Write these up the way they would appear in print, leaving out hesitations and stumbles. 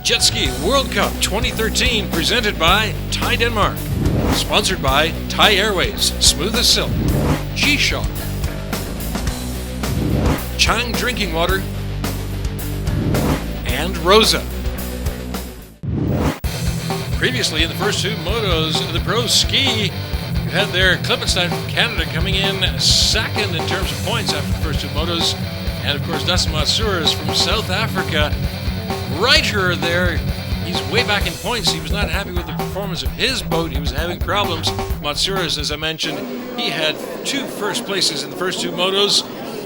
Jet Ski World Cup 2013 presented by Thai Denmark. Sponsored by Thai Airways, Smooth as Silk, G-Shock, Chang Drinking Water, and Rosa. Previously in the first two motos, the Pro Ski had their Klippenstein from Canada coming in second in terms of points after the first two motos. And of course, Dustin Matsouras from South Africa. Reiter there, he's way back in points. He was not happy with the performance of his boat. He was having problems. Matsouras, as I mentioned, he had two first places in the first two motos.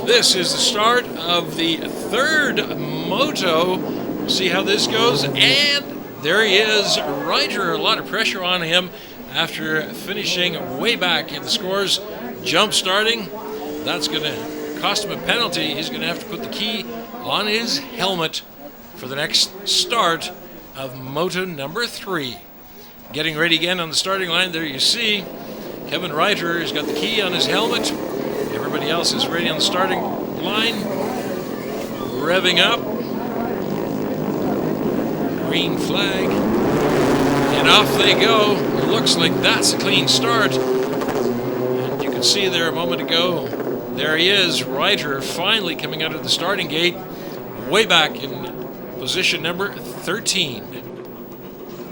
This is the start of the third moto. We'll see how this goes. And there he is, Reiter. A lot of pressure on him after finishing way back in the scores. Jump starting. That's going to cost him a penalty. He's going to have to put the key on his helmet for the next start of moto number 3. Getting ready again on the starting line. There you see Kevin Reiter has got the key on his helmet. Everybody else is ready on the starting line. Revving up. Green flag. And off they go. It looks like that's a clean start. And you can see there a moment ago, there he is, Reiter, finally coming out of the starting gate, way back in position number 13.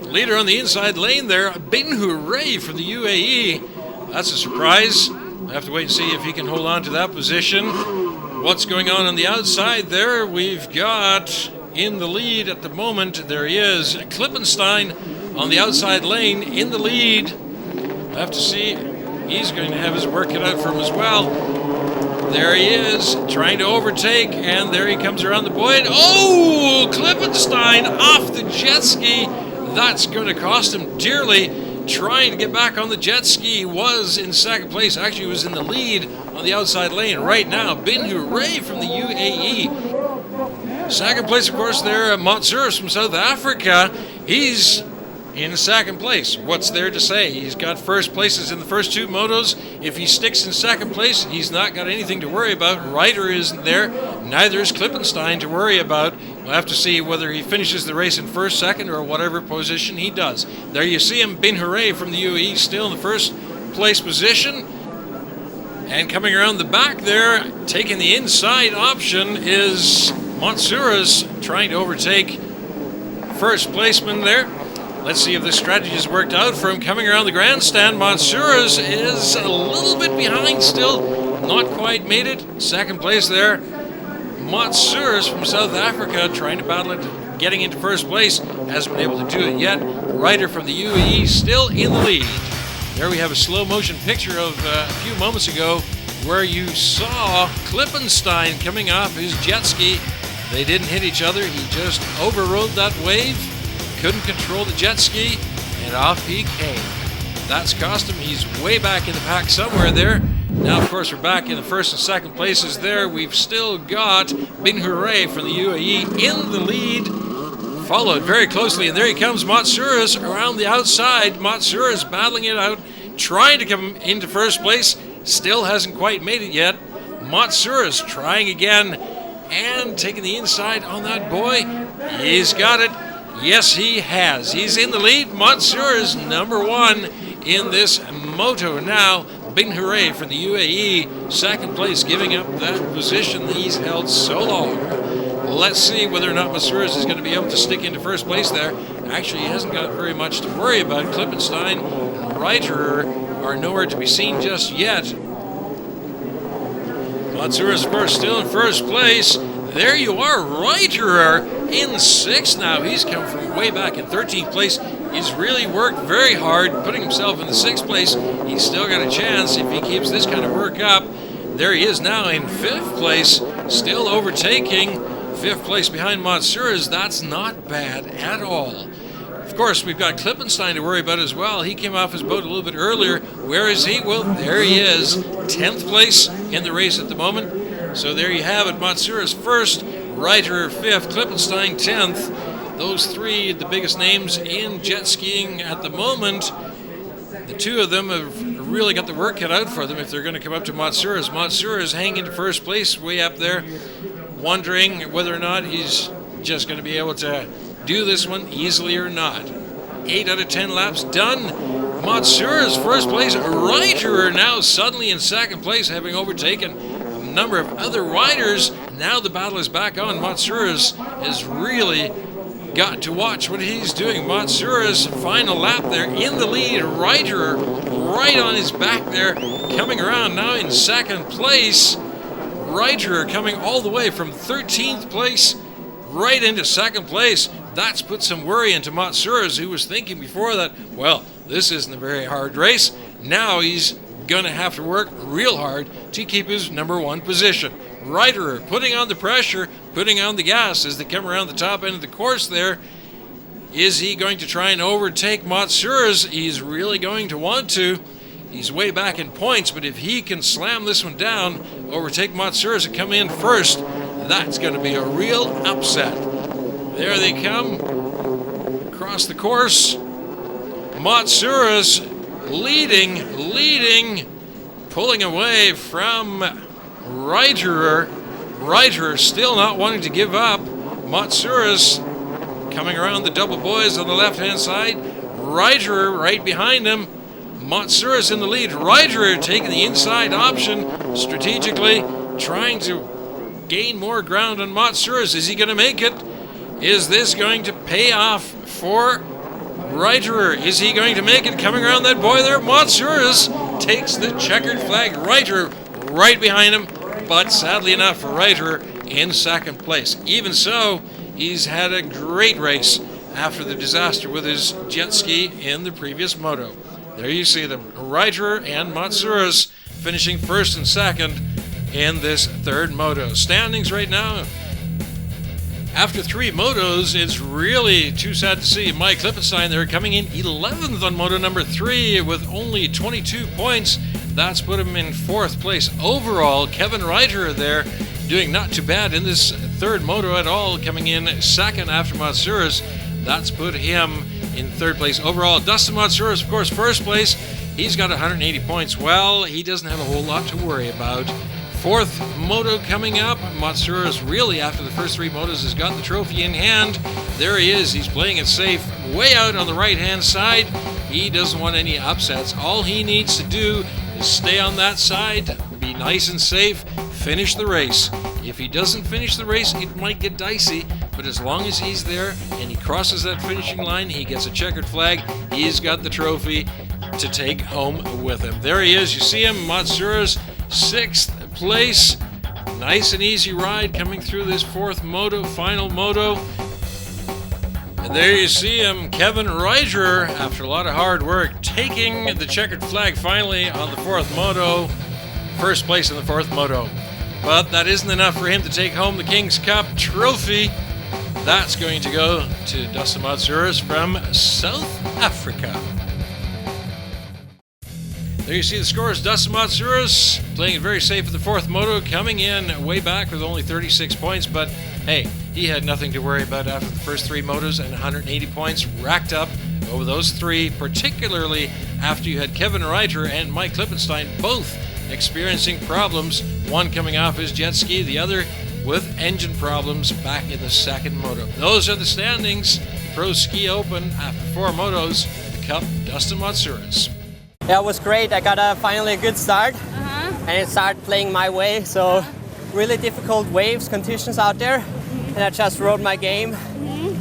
Leader on the inside lane there, Bin Hooray from the UAE. That's a surprise. I have to wait and see if he can hold on to that position. What's going on the outside there? We've got in the lead at the moment, there he is, Klippenstein on the outside lane in the lead. I have to see, he's going to have his work cut out for him as well. There he is, trying to overtake, and there he comes around the buoy. Oh, Klippenstein off the jet ski. That's going to cost him dearly. Trying to get back on the jet ski, was in second place. Actually, was in the lead on the outside lane right now. Bin Hooray from the UAE. Second place, of course, there, Matsouras from South Africa. He's in second place. What's there to say? He's got first places in the first two motos. If he sticks in second place, he's not got anything to worry about. Reiter isn't there. Neither is Klippenstein to worry about. We'll have to see whether he finishes the race in first, second, or whatever position he does. There you see him, Bin Hooray from the UAE, still in the first place position. And coming around the back there, taking the inside option, is Matsouras trying to overtake first placeman there. Let's see if this strategy has worked out for him. Coming around the grandstand, Matsouras is a little bit behind still. Not quite made it. Second place there. Matsouras from South Africa trying to battle it, getting into first place. Hasn't been able to do it yet. Reiter from the UAE still in the lead. There we have a slow motion picture of a few moments ago where you saw Klippenstein coming off his jet ski. They didn't hit each other. He just overrode that wave. Couldn't control the jet ski, and off he came. That's cost him. He's way back in the pack somewhere there. Now, of course, we're back in the first and second places there. We've still got Bin Hooray from the UAE in the lead, followed very closely. And there he comes, Matsouras around the outside. Matsouras battling it out, trying to come into first place. Still hasn't quite made it yet. Matsouras trying again and taking the inside on that buoy. He's got it. Yes, he has. He's in the lead. Matsouras number 1 in this moto now. Bin Hooray from the UAE, second place, giving up that position that he's held so long. Let's see whether or not Matsouras is going to be able to stick into first place there. Actually, he hasn't got very much to worry about. Klippenstein and Reiter are nowhere to be seen just yet. Matsouras, of course, still in first place. There you are, Reiter in 6th now. He's come from way back in 13th place. He's really worked very hard, putting himself in the 6th place. He's still got a chance if he keeps this kind of work up. There he is now in 5th place, still overtaking 5th place behind Matsouras. That's not bad at all. Of course, we've got Klippenstein to worry about as well. He came off his boat a little bit earlier. Where is he? Well, there he is, 10th place in the race at the moment. So there you have it. Matsouras first, Reiter 5th, Klippenstein 10th. Those three, the biggest names in jet skiing at the moment. The two of them have really got the work cut out for them if they're going to come up to Matsouras. Matsouras hanging in first place way up there, wondering whether or not he's just going to be able to do this one easily or not. 8 out of 10 laps done. Matsuura's first place. Reiterer now suddenly in second place, having overtaken a number of other riders. Now the battle is back on. Matsuura's has really got to watch what he's doing. Matsuura's final lap there in the lead. Reiterer right on his back there, coming around now in second place. Reiterer coming all the way from 13th place right into second place. That's put some worry into Matsuura's, who was thinking before that, well, this isn't a very hard race. Now he's going to have to work real hard to keep his number one position. Reiterer putting on the pressure, putting on the gas as they come around the top end of the course there. Is he going to try and overtake Matsuura's? He's really going to want to. He's way back in points, but if he can slam this one down, overtake Matsuura's and come in first, that's going to be a real upset. There they come across the course. Matsuura's leading, pulling away from Reiterer. Reiterer still not wanting to give up. Matsuura's coming around the double boys on the left-hand side. Reiterer right behind him. Matsuura's in the lead. Reiterer taking the inside option strategically, trying to gain more ground on Matsuura's. Is he going to make it? Is this going to pay off for Reiterer? Is he going to make it? Coming around that boy there, Matsuura's takes the checkered flag. Reiterer right behind him, but sadly enough for Reiterer in second place. Even so, he's had a great race after the disaster with his jet ski in the previous moto. There you see them, Reiterer and Matsuura's finishing first and second in this third moto. Standings right now, after 3 motos, it's really too sad to see Mike Klippenstein there coming in 11th on moto number 3 with only 22 points. That's put him in 4th place overall. Kevin Reiterer there doing not too bad in this third moto at all, coming in second after Matsuura's. That's put him in 3rd place overall. Dustin Matsuura's, of course, 1st place. He's got 180 points. Well, he doesn't have a whole lot to worry about. 4th moto coming up. Matsuura's really, after the first 3 motos, has got the trophy in hand. There he is. He's playing it safe way out on the right-hand side. He doesn't want any upsets. All he needs to do is stay on that side, be nice and safe, finish the race. If he doesn't finish the race, it might get dicey, but as long as he's there and he crosses that finishing line, he gets a checkered flag, he's got the trophy to take home with him. There he is. You see him, Matsuura's 6th place. Nice and easy ride coming through this 4th moto, final moto. And there you see him, Kevin Reiterer, after a lot of hard work, taking the checkered flag finally on the 4th moto. 1st place in the 4th moto. But that isn't enough for him to take home the King's Cup trophy. That's going to go to Dustin Matsuura's from South Africa. There you see the scores. Dustin Matsuura's playing it very safe at the 4th moto, coming in way back with only 36 points, but hey, he had nothing to worry about after the first 3 motos, and 180 points racked up over those 3, particularly after you had Kevin Reiterer and Mike Klippenstein both experiencing problems, one coming off his jet ski, the other with engine problems back in the 2nd moto. Those are the standings. The Pro Ski Open after 4 motos, the Cup, Dustin Matsuura's. Yeah, it was great. I got finally a good start, and it started playing my way. So really difficult waves, conditions out there, and I just rode my game.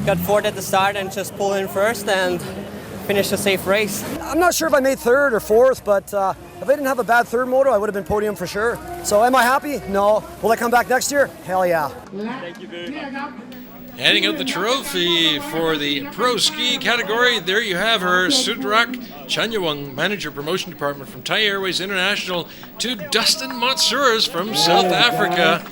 Got 4th at the start and just pulled in first and finished a safe race. I'm not sure if I made 3rd or 4th, but if I didn't have a bad 3rd moto, I would have been podium for sure. So am I happy? No. Will I come back next year? Hell yeah. Thank you very much. Handing out the trophy for the Pro Ski category, there you have her, Sudrak Chanyawang, Manager Promotion Department from Thai Airways International, to Dustin Matsuura's from South Africa.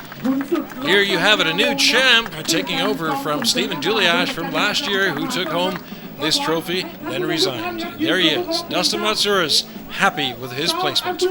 Here you have it, a new champ taking over from Stephen Duliash from last year, who took home this trophy, then resigned. There he is, Dustin Matsuura's happy with his placement.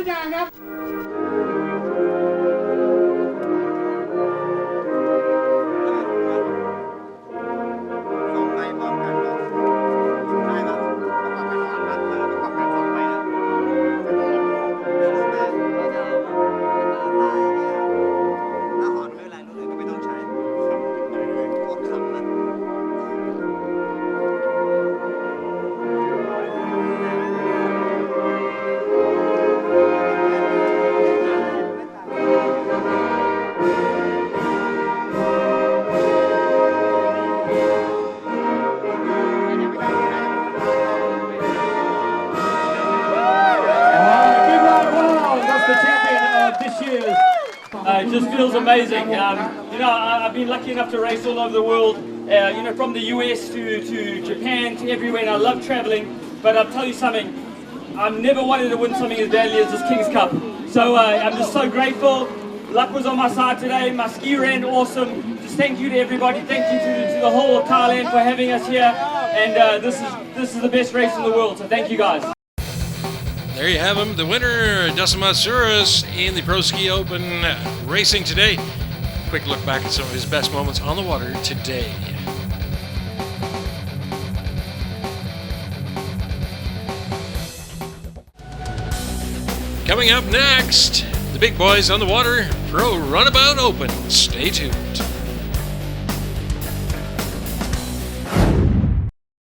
feels amazing. I've been lucky enough to race all over the world, from the US to Japan to everywhere, and I love traveling. But I'll tell you something, I've never wanted to win something as badly as this King's Cup. So I'm just so grateful. Luck was on my side today. My ski ran awesome. Just thank you to everybody. Thank you to the whole of Thailand for having us here. And this is the best race in the world. So thank you guys. There you have him, the winner, Dustin Matsouras, in the Pro Ski Open racing today. Quick look back at some of his best moments on the water today. Coming up next, the big boys on the water, Pro Runabout Open. Stay tuned.